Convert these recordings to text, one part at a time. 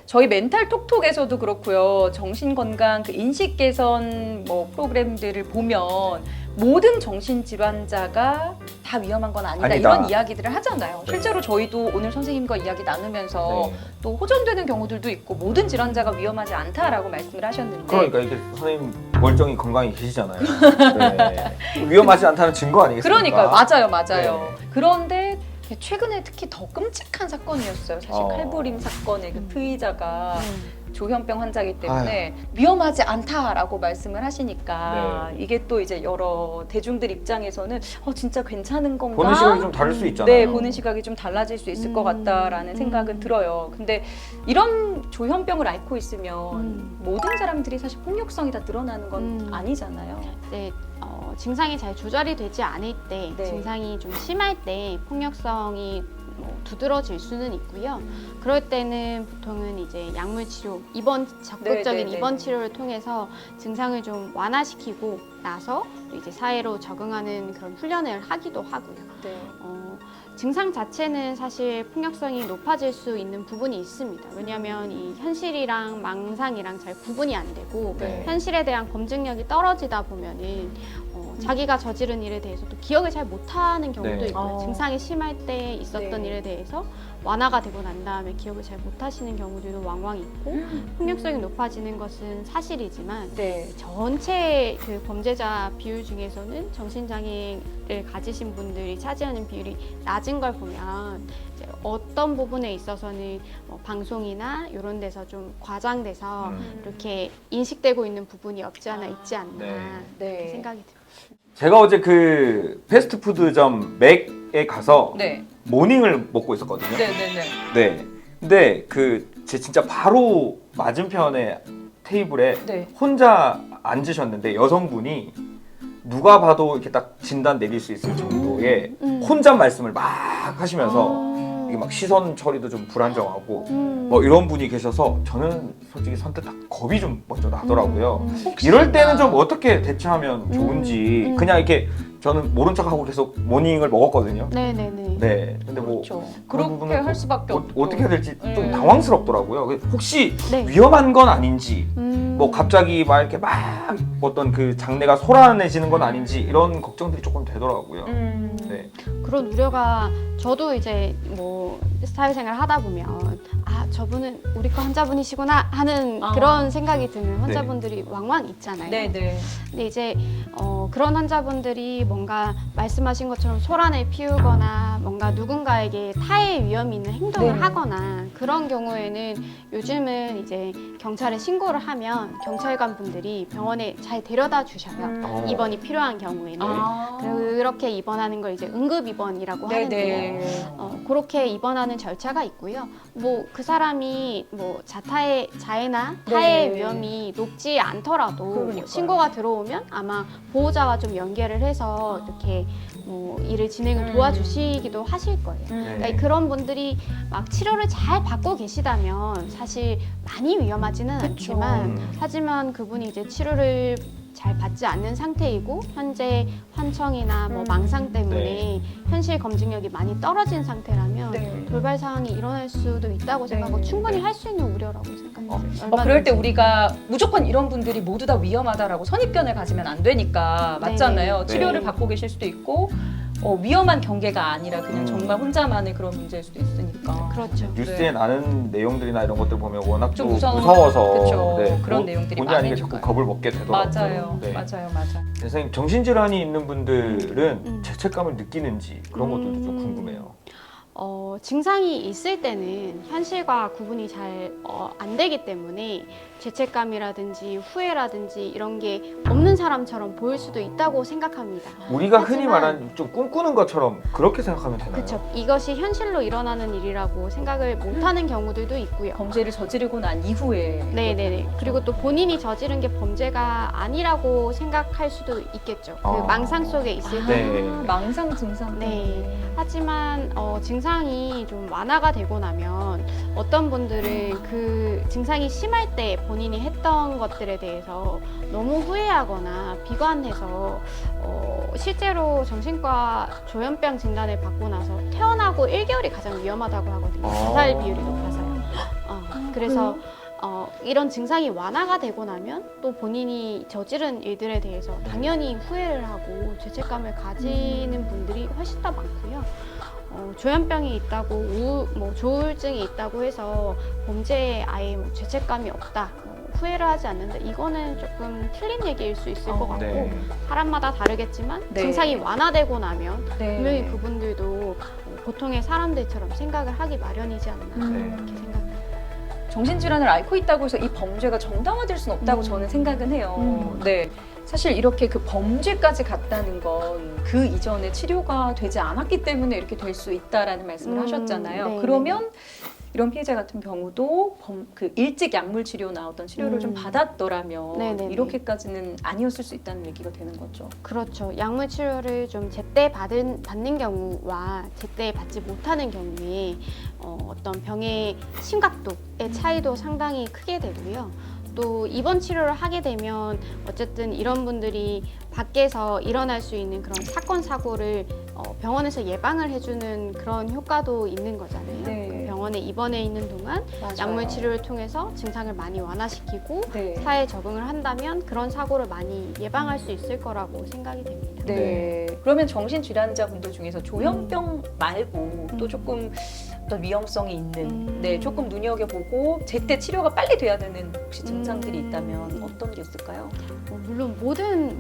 저희 멘탈 톡톡에서도 그렇고요. 정신건강 그 인식 개선 뭐 프로그램들을 보면 모든 정신질환자가 다 위험한 건 아니다. 이런 이야기들을 하잖아요. 실제로 저희도 오늘 선생님과 이야기 나누면서 또 호전되는 경우들도 있고 모든 질환자가 위험하지 않다라고 말씀을 하셨는데 그러니까 이게 선생님 멀쩡히 건강히 계시잖아요. 네. 위험하지 않다는 증거 아니겠습니까? 그러니까요. 맞아요. 그런데 최근에 특히 더 끔찍한 사건이었어요. 사실 칼부림 사건의 그 피의자가 조현병 환자이기 때문에 위험하지 않다라고 말씀을 하시니까 이게 또 이제 여러 대중들 입장에서는 진짜 괜찮은 건가? 보는 시각이 좀 다를 수 있잖아요. 네, 보는 시각이 좀 달라질 수 있을 것 같다라는 생각은 들어요. 근데 이런 조현병을 앓고 있으면 모든 사람들이 사실 폭력성이 다 늘어나는 건 아니잖아요. 네, 증상이 잘 조절이 되지 않을 때, 증상이 좀 심할 때 폭력성이 두드러질 수는 있고요. 그럴 때는 보통은 이제 약물 치료, 적극적인 입원 치료를 통해서 증상을 좀 완화시키고 나서 이제 사회로 적응하는 그런 훈련을 하기도 하고요. 증상 자체는 사실 폭력성이 높아질 수 있는 부분이 있습니다. 왜냐하면 이 현실이랑 망상이랑 잘 구분이 안 되고 현실에 대한 검증력이 떨어지다 보면은 자기가 저지른 일에 대해서도 기억을 잘 못하는 경우도 있고요. 증상이 심할 때 있었던 일에 대해서 완화가 되고 난 다음에 기억을 잘 못하시는 경우들도 왕왕 있고 폭력성이 높아지는 것은 사실이지만 전체 그 범죄자 비율 중에서는 정신장애를 가지신 분들이 차지하는 비율이 낮은 걸 보면 이제 어떤 부분에 있어서는 방송이나 이런 데서 좀 과장돼서 이렇게 인식되고 있는 부분이 없지 않아 있지 않나 이렇게 생각이 들어요. 제가 어제 그 패스트푸드점 맥에 가서 모닝을 먹고 있었거든요. 네. 근데 제 진짜 바로 맞은편에 테이블에 혼자 앉으셨는데 여성분이 누가 봐도 이렇게 딱 진단 내릴 수 있을 정도의 혼자 말씀을 막 하시면서 이게 막 시선 처리도 좀 불안정하고 뭐 이런 분이 계셔서 저는 솔직히 선뜻 딱 겁이 좀 먼저 나더라고요. 이럴 때는 좀 어떻게 대처하면 좋은지 그냥 이렇게 저는 모른 척하고 계속 모닝을 먹었거든요. 네. 근데 뭐 그렇게 할 수밖에 없고 어떻게 해야 될지 좀 당황스럽더라고요. 혹시 위험한 건 아닌지 뭐 갑자기 막 이렇게 막 어떤 그 장내가 소란해지는 건 아닌지 이런 걱정들이 조금 되더라고요. 네. 그런 우려가 저도 이제 뭐 사회생활 하다 보면 저분은 우리 과 환자분이시구나 하는 그런 생각이 드는 환자분들이 왕왕 있잖아요. 근데 이제 그런 환자분들이 뭔가 말씀하신 것처럼 소란을 피우거나 뭔가 누군가에게 타해 위험이 있는 행동을 하거나 그런 경우에는 요즘은 이제 경찰에 신고를 하면 경찰관 분들이 병원에 잘 데려다 주셔요. 입원이 필요한 경우에는. 그렇게 입원하는 걸 이제 응급 입원이라고 하는데요. 그렇게 입원하는 절차가 있고요. 뭐 그 사람이 뭐 자해나 타해 위험이 높지 않더라도 신고가 들어오면 아마 보호자와 좀 연계를 해서 이렇게 뭐 일을 진행을 도와주시기도 하실 거예요. 그러니까 그런 분들이 막 치료를 잘 받고 계시다면 사실 많이 위험하지는 않지만 하지만 그분이 이제 치료를 잘 받지 않는 상태이고 현재 환청이나 뭐 망상 때문에 현실 검증력이 많이 떨어진 상태라면 돌발 사항이 일어날 수도 있다고 생각하고 충분히 할 수 있는 우려라고 생각해요. 그럴 때 우리가 무조건 이런 분들이 모두 다 위험하다라고 선입견을 가지면 안 되니까 맞잖아요. 치료를 받고 계실 수도 있고 위험한 경계가 아니라 그냥 정말 혼자만의 그런 문제일 수도 있으니까. 그렇죠. 뉴스에 나는 내용들이나 이런 것들 보면 워낙 좀 또 무서워서 뭐, 그런 내용들이 본의 아니게 많으니까요. 자꾸 겁을 먹게 되더라고요. 맞아요. 선생님, 정신질환이 있는 분들은 죄책감을 느끼는지 그런 것들도 좀 궁금해요. 증상이 있을 때는 현실과 구분이 잘 안 되기 때문에 죄책감이라든지 후회라든지 이런 게 없는 사람처럼 보일 수도 있다고 생각합니다. 우리가 흔히 말하는 좀 꿈꾸는 것처럼 그렇게 생각하면 되나요? 그렇죠. 이것이 현실로 일어나는 일이라고 생각을 못하는 경우들도 있고요. 범죄를 저지르고 난 이후에. 네네네. 그리고 또 본인이 저지른 게 범죄가 아니라고 생각할 수도 있겠죠. 그 망상 속에 있을 때. 망상 증상. 하지만 증상이 좀 완화가 되고 나면 어떤 분들은 그 증상이 심할 때 본인이 했던 것들에 대해서 너무 후회하거나 비관해서 실제로 정신과 조현병 진단을 받고 나서 태어나고 1개월이 가장 위험하다고 하거든요. 자살 비율이 높아서요. 그래서 이런 증상이 완화가 되고 나면 또 본인이 저지른 일들에 대해서 당연히 후회를 하고 죄책감을 가지는 분들이 훨씬 더 많고요. 조현병이 있다고 조울증이 있다고 해서 범죄에 아예 죄책감이 없다, 후회를 하지 않는다, 이거는 조금 틀린 얘기일 수 있을 것 같고 네. 사람마다 다르겠지만 네. 증상이 완화되고 나면 네. 분명히 그분들도 보통의 사람들처럼 생각을 하기 마련이지 않나 이렇게 생각합니다. 정신질환을 앓고 있다고 해서 이 범죄가 정당화될 수는 없다고 저는 생각은 해요. 네. 사실 이렇게 그 범죄까지 갔다는 건 그 이전에 치료가 되지 않았기 때문에 이렇게 될 수 있다라는 말씀을 하셨잖아요. 네, 그러면 이런 피해자 같은 경우도 일찍 약물 치료 나오던 치료를 좀 받았더라면 네네네. 이렇게까지는 아니었을 수 있다는 얘기가 되는 거죠. 그렇죠. 약물 치료를 좀 제때 받는 경우와 제때 받지 못하는 경우에 어떤 병의 심각도의 차이도 상당히 크게 되고요. 또 입원 치료를 하게 되면 어쨌든 이런 분들이 밖에서 일어날 수 있는 그런 사건 사고를 병원에서 예방을 해주는 그런 효과도 있는 거잖아요. 네. 그 병원에 입원해 있는 동안 맞아요. 약물 치료를 통해서 증상을 많이 완화시키고 네. 사회에 적응을 한다면 그런 사고를 많이 예방할 수 있을 거라고 생각이 됩니다. 네. 그러면 정신질환자분들 중에서 조현병 말고 또 조금 어떤 위험성이 있는, 네, 조금 눈여겨보고 제때 치료가 빨리 돼야 되는 혹시 증상들이 있다면 어떤 게 있을까요? 물론 모든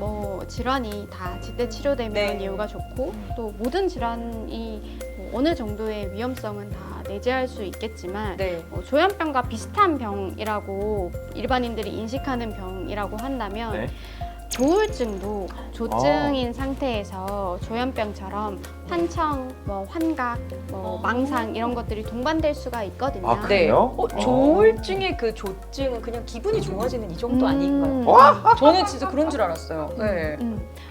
질환이 다 제때 치료되면 네. 예후가 좋고 또 모든 질환이 어느 정도의 위험성은 다 내재할 수 있겠지만 네. 조현병과 비슷한 병이라고 일반인들이 인식하는 병이라고 한다면 네. 조울증도 조증인 상태에서 조현병처럼 환청, 환각, 망상 이런 것들이 동반될 수가 있거든요. 아, 그래요? 조울증의 그 조증은 그냥 기분이 좋아지는 이 정도 아닌가요? 와! 저는 진짜 그런 줄 알았어요. 네.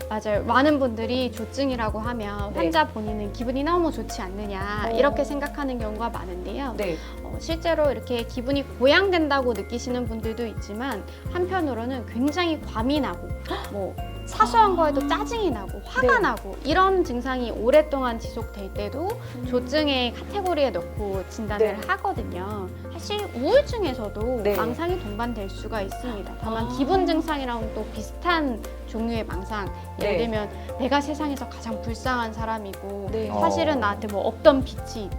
맞아요. 많은 분들이 조증이라고 하면 네. 환자 본인은 기분이 너무 좋지 않느냐 이렇게 생각하는 경우가 많은데요. 네. 실제로 이렇게 기분이 고양된다고 느끼시는 분들도 있지만 한편으로는 굉장히 과민하고 사소한 거에도 짜증이 나고 화가 네. 나고 이런 증상이 오랫동안 지속될 때도 조증의 카테고리에 넣고 진단을 네. 하거든요. 사실 우울증에서도 네. 망상이 동반될 수가 있습니다. 다만 기분 증상이랑 또 비슷한 종류의 망상, 예를 네. 들면 내가 세상에서 가장 불쌍한 사람이고 네. 사실은 나한테 없던 빚이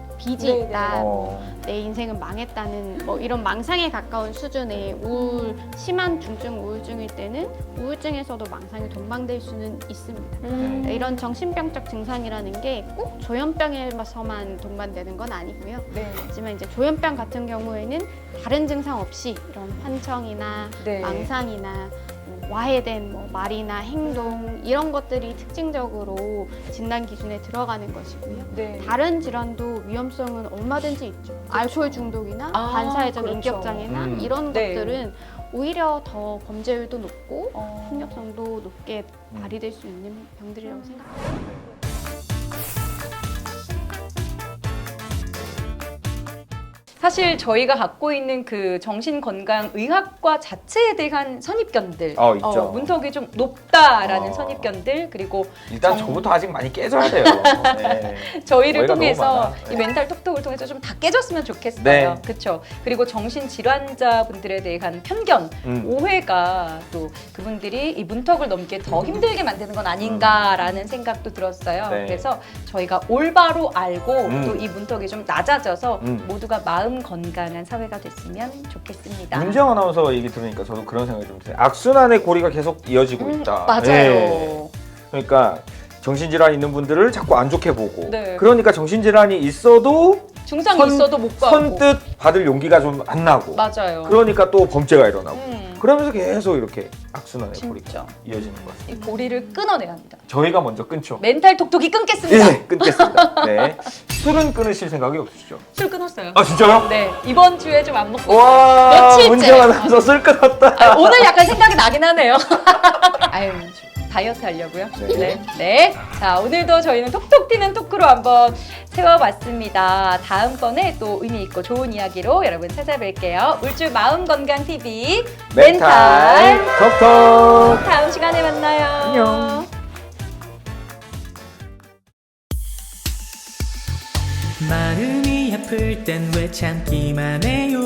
네, 있다, 어. 내 인생은 망했다는 이런 망상에 가까운 수준의 심한 중증 우울증일 때는 우울증에서도 망상이 동반될 수는 있습니다. 이런 정신병적 증상이라는 게 꼭 조현병에서만 동반되는 건 아니고요. 네. 하지만 이제 조현병 같은 경우에는 다른 증상 없이 이런 환청이나 네. 망상이나 와해된 말이나 행동 이런 것들이 특징적으로 진단 기준에 들어가는 것이고요. 네. 다른 질환도 위험성은 얼마든지 있죠. 알코올 중독이나 반사회적 그렇죠. 인격장애나 이런 네. 것들은 오히려 더 범죄율도 높고 어. 폭력성도 높게 발휘될 수 있는 병들이라고 생각합니다. 사실 저희가 갖고 있는 그 정신건강의학과 자체에 대한 선입견들, 있죠. 문턱이 좀 높다라는 선입견들, 그리고 일단 저부터 아직 많이 깨져야 돼요. 네. 저희를 저희가 통해서 너무 많아. 이 멘탈 톡톡을 통해서 좀 다 깨졌으면 좋겠어요. 네. 그렇죠. 그리고 정신질환자분들에 대한 편견, 오해가 또 그분들이 이 문턱을 넘기에 더 힘들게 만드는 건 아닌가라는 생각도 들었어요. 네. 그래서 저희가 올바로 알고 또 음. 이 문턱이 좀 낮아져서 모두가 마음 건강한 사회가 됐으면 좋겠습니다. 문정 아나운서 얘기 들으니까 저도 그런 생각이 좀 들어요. 악순환의 고리가 계속 이어지고 있다. 맞아요. 네. 그러니까 정신질환 있는 분들을 자꾸 안 좋게 보고 네. 그러니까 정신질환이 있어도 증상이 있어도 못 가고. 선뜻 받을 용기가 좀 안 나고 맞아요. 그러니까 또 범죄가 일어나고 그러면서 계속 이렇게 악순환의 진짜. 고리가 이어지는 것 같습니다. 이 고리를 끊어내야 합니다. 저희가 먼저 끊죠. 멘탈 톡톡이 끊겠습니다. 네, 끊겠습니다. 네. 술은 끊으실 생각이 없으시죠? 술 끊었어요. 아, 진짜요? 네, 이번 주에 좀 안 먹고 와, 며칠째. 문정 아나운서 술 끊었다. 아, 오늘 약간 생각이 나긴 하네요. 아유, 다이어트 하려고요. 네. 네. 자, 오늘도 저희는 톡톡 튀는 토크로 한번 세워봤습니다. 다음번에 또 의미 있고 좋은 이야기로 여러분 찾아뵐게요. 울주 마음건강TV 멘탈 톡톡. 다음 시간에 만나요. 안녕. 마음이 아플 땐 왜 참기만 해요.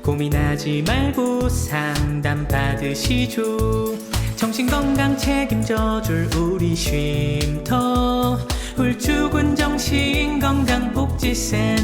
고민하지 말고 상담 받으시죠. 정신건강 책임져줄 우리 쉼터 훌쭉은 정신건강복지센터